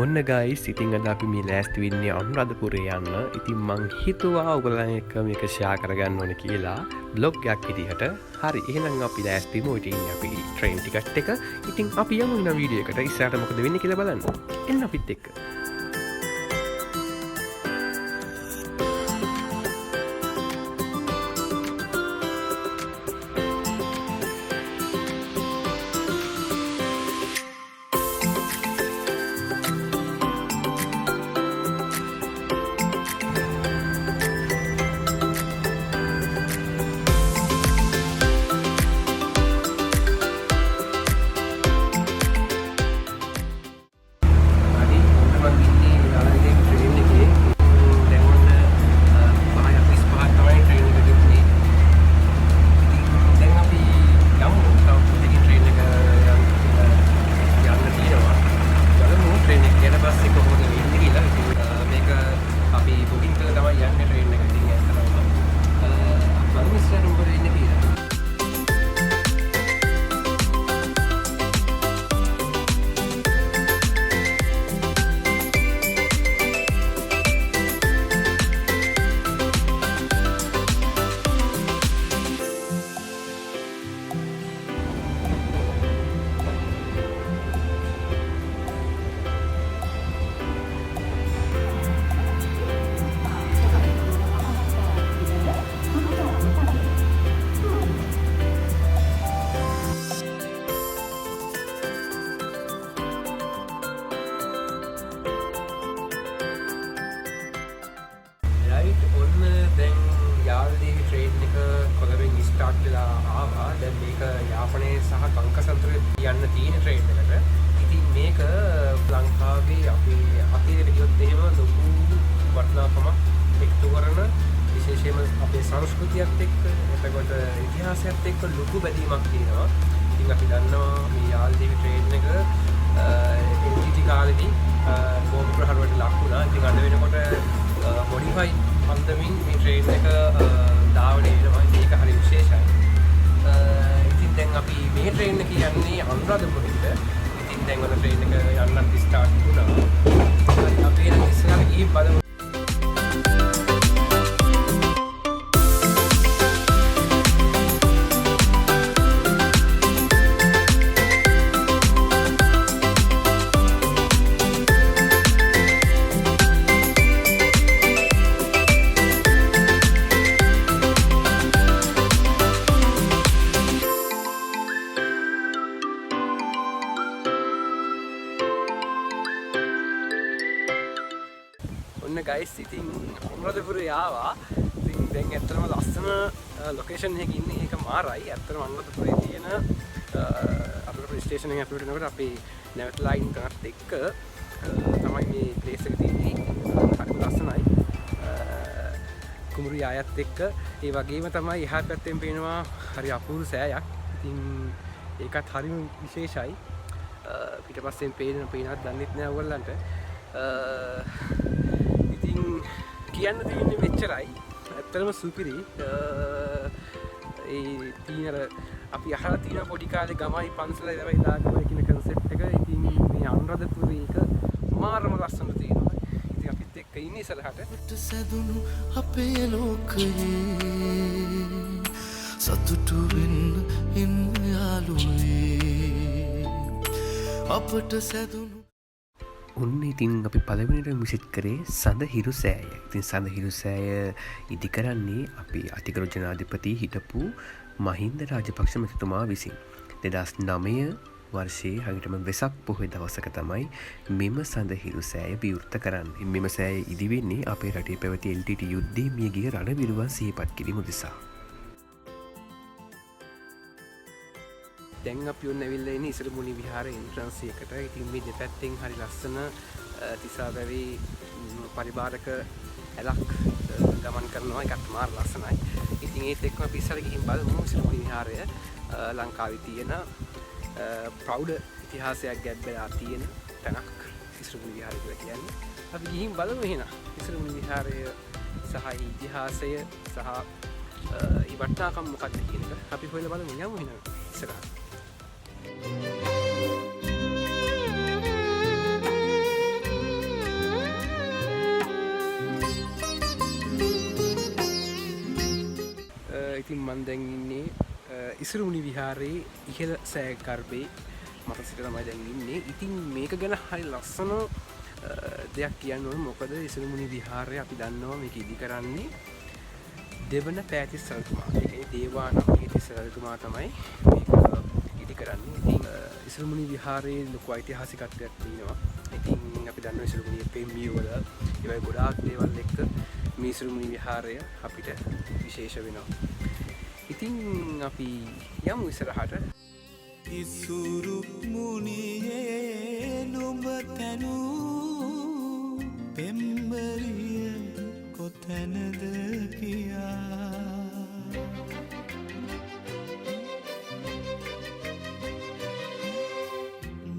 ඔන්න ගයිස් ඉතින් අද අපි මේ ලෑස්ති වෙන්නේ අනුරාධපුරේ යන්න. ඉතින් මං හිතුවා ඔයගොල්ලන් එක්ක මේක ෂෙයා කරගන්න ඕනේ කියලා බ්ලොග් එකක් විදිහට. හරි එහෙනම් අපි ලෑස්ති වෙමු. ඉතින් අපි ට්‍රේන් ටිකට් එක ඉතින් අපි යමු ඊන වීඩියෝ එකට. ඉස්සරහට මොකද වෙන්නේ කියලා බලන්න. එන්න අපිත් එක්ක. ඔන්න දැන් යාල්දීවි ට්‍රේන් එක කොළඹෙන් ස්ටාර්ට් වෙලා ආවා. දැන් මේක යාපනයේ සහ කංකසන්තරේ යන්න තියෙන ට්‍රේන් එකට. ඉතින් මේක ලංකාවේ අපේ අතීතයට ගියොත් එහෙම ලොකු වටිනාකමක් එක්තු කරන විශේෂයෙන්ම අපේ සංස්කෘතියත් එක්ක එතකොට ඉතිහාසයත් එක්ක ලොකු බැඳීමක් තියෙනවා. ඉතින් අපි දන්නවා මේ යාල්දීවි ට්‍රේන් එක එල්ජීටි කාලෙදී බෝම්බ ප්‍රහාරවලට ලක් වුණා. ඉතින් අද වෙනකොට මොඩිෆයි අන්දමින් මේ ට්‍රේන් එක ධාවනය වෙනවා. ඒක හරි විශේෂයි. ඉතින් දැන් අපි මේ ට්‍රේන් එක යන්නේ අනුරාධපුරේට. ඉතින් දැන් ඔන්න ට්‍රේන් එක යන්නත් ස්ටාර්ට් වුණා. හරි අපි එන ඉස්සරහට ගිහින් බලමු. ඔන්න ගයිස් ඉතින් අනුරාධපුරේ ආවා. ඉතින් දැන් ඇත්තටම ලස්සන ලොකේෂන් එකක ඉන්නේ. ඒක මාරයි. ඇත්තටම අනුරාධපුරේ තියෙන අනුරාධපුර ස්ටේෂන් එකේ අපිට එනකොට අපි නැවතලා ඉන්න තැනත් එක්ක තමයි මේ ප්ලේස් එක තියෙන්නේ. හරි ලස්සනයි. කුඹුරු යායත් එක්ක ඒ වගේම තමයි එහා පැත්තෙන් පේනවා හරි අපූර්ව සෑයක්. ඉතින් ඒකත් හරිම විශේෂයි. පිටපස්සෙන් පේනත් දන්නෙත් නෑ ඔයගොල්ලන්ට. ඉතින් කියන්න තියෙන්නේ මෙච්චරයි. ඇත්තටම සුපිරි. ඒ තියෙන අපි අහලා තියෙන පොඩි කාලේ ගමයි පන්සල ඉඳලා දාගමයි කියන concept එක. ඉතින් මේ අනුරාධපුරේ එක මාරම ලස්සන තියෙනවා. ඉතින් අපිත් එක්ක ඉන්නේ ඉස්සරහට. සැදුණු අපේ ලෝකයේ සතුටු වෙන්න ඉන්න යාළුවේ අපට සැදුණු ඔන්න ඉතින් අපි පළවෙනිට විසිට් කරේ සඳහිරු සෑය. ඉතින් සඳහිරු සෑය ඉදි කරන්නේ අපි අතිගරු ජනාධිපති හිටපු මහින්ද රාජපක්ෂ මැතිතුමා විසින් 2009 වර්ෂයේ හරියටම වෙසක් පොහොය දවසක තමයි මෙම සඳහිරු සෑය විවෘත කරන්නේ. මෙම සෑය ඉදි වෙන්නේ අපේ රටේ පැවති LTT යුද්ධයේ මියගිය රණවිරුවන් සිහිපත් කිරීම උදෙසා. දැන් අපි ඔන්න ඇවිල්ලා ඉන්නේ ඉසුරුමුණි විහාරයේ එන්ට්‍රන්ස් එකට. ඉතින් මේ දෙපැත්තෙන් හරි ලස්සන තිසා වැවේ පරිබාරක ඇලක් ගමන් කරනවා. ඒකත් මාර ලස්සනයි. ඉතින් ඒත් එක්කම අපි ඉස්සරහ ගිහින් බලමු ඉසුරුමුණි විහාරය ලංකාවේ තියෙන ප්‍රෞඩ ඉතිහාසයක් ගැබ්බලා තියෙන තැනක් ඉසුරුමුණි විහාරය කියලා කියන්නේ. අපි ගිහින් බලමු එහෙනම් ඉසුරුමුණි විහාරය සහ ඉතිහාසය සහ ඒ වටිනාකම මොකක්ද කියන එක අපි හොයලා බලමු. යමු එහෙනම් ඉස්සරහට. ඉතින් මන් දැන් ඉන්නේ ඉසුරුමුණි විහාරයේ ඉහළ සෑකර්පේ මත සිට තමයි දැන් ඉන්නේ. ඉතින් මේක ගැන හරි ලස්සන දෙයක් කියන්න ඕන. මොකද ඉසුරුමුණි විහාරය අපි දන්නවා මේක ඉදි කරන්නේ දෙවන පෑතිස් රජතුමා. ඒ කියන්නේ දේවානම්පියතිස්ස රජතුමා තමයි මේක ඉදි කරන්නේ. ඉතින් ඉසුරුමුණි විහාරයේ ලොකු ඓතිහාසිකත්වයක් තියෙනවා. ඉතින් අපි දන්නවා ඉසුරුමුණියේ පෙම්මියවල ඒ වගේ ගොඩාක් දේවල් එක්ක මේ ඉසුරුමුණි විහාරය අපිට විශේෂ වෙනවා. ඉතින් අපි යමු ඉස්සරහට. ඉසුරුමුණියේ නුඹ තැනූ පෙම්බරිය කොතැනද කියා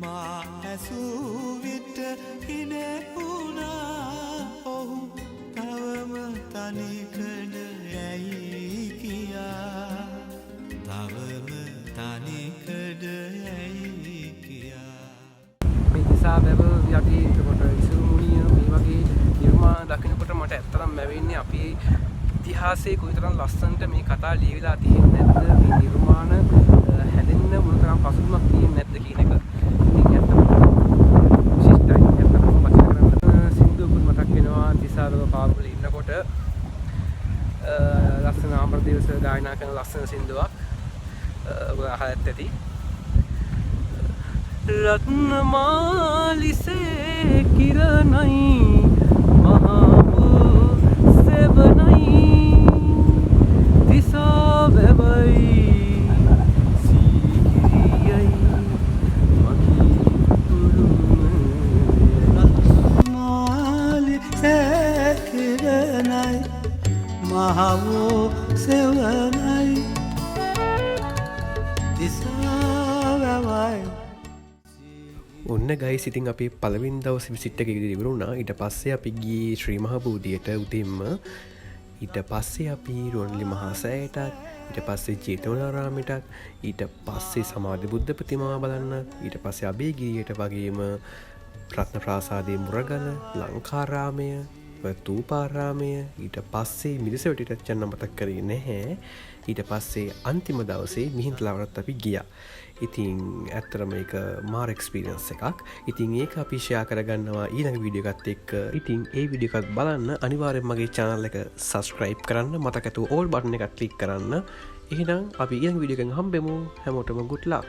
මා ඇසූ විට හිනෙවුණා ඔහු තවම තනිකඩ ඇයි කියා තවම තනිකඩ ඇයි කියා මේ දිසා වැව යටි එතකොට ඉසුරුමුණිය මේ වගේ නිර්මාණ දකිනකොට මට ඇත්තටම මැවෙන්නේ අපේ ඉතිහාසයේ කොයිතරම් ලස්සනට මේ කතා ලියවිලා තියෙන්නේ නැද්ද, මේ නිර්මාණ හැදෙන්න මොනතරම් පසුබිමක් තියෙන්නේ නැද්ද කියන එක. ඉතින් ඇත්තටම විශිෂ්ටයි. ඇත්තටම වචන කරන්න සින්දුවකුත් මතක් වෙනවා දිසා වැව පාවල ඉන්නකොට ලස්සන අමරදේව සර් ගායනා කරන ලස්සන සින්දුවක් ඔබ අහලා ඇති. රත්නමාලිසේ කිරණයි මහා සෙවණයි දිසා වැවයි සීගිරියයි මකී උරුම රත්නමාලිසේ කිරණයි මහා සෙවණයි දිසා වැවයි. ඔන්න ගයිස්, ඉතින් අපි පළවෙනි දවසේ විසිට් එක ඉවර වුණා. ඊට පස්සේ අපි ගියේ ශ්‍රී මහා බෝධියට උදෙන්ම. ඊට පස්සේ අපි රුවන්වැලි මහා සෑයටත්, ඊට පස්සේ ජේතවනාරාමයටත්, ඊට පස්සේ සමාධි බුද්ධ ප්‍රතිමාව බලන්න, ඊට පස්සේ අබේගිරියට වගේම රත්න ප්‍රාසාදයේ මුරගල, ලංකාරාමය, තූපාරාමය, ඊට පස්සේ මිරිසවැටියට යන්න මතක් කරේ නැහැ. ඊට පස්සේ අන්තිම දවසේ මිහින්තලාවටත් අපි ගියා. ඉතින් ඇත්තටම ඒක මාර එක්ස්පීරියන්ස් එකක්. ඉතින් ඒක අපි ෂෙයා කරගන්නවා ඊළඟ වීඩියෝ එකත් එක්ක. ඉතින් ඒ වීඩියෝ එකත් බලන්න අනිවාර්යෙන් මගේ channel එක subscribe කරන්න, මතක ඇතුව all button එකත් click කරන්න. එහෙනම් අපි ඊළඟ වීඩියෝ එකෙන් හම්බෙමු. හැමෝටම good luck.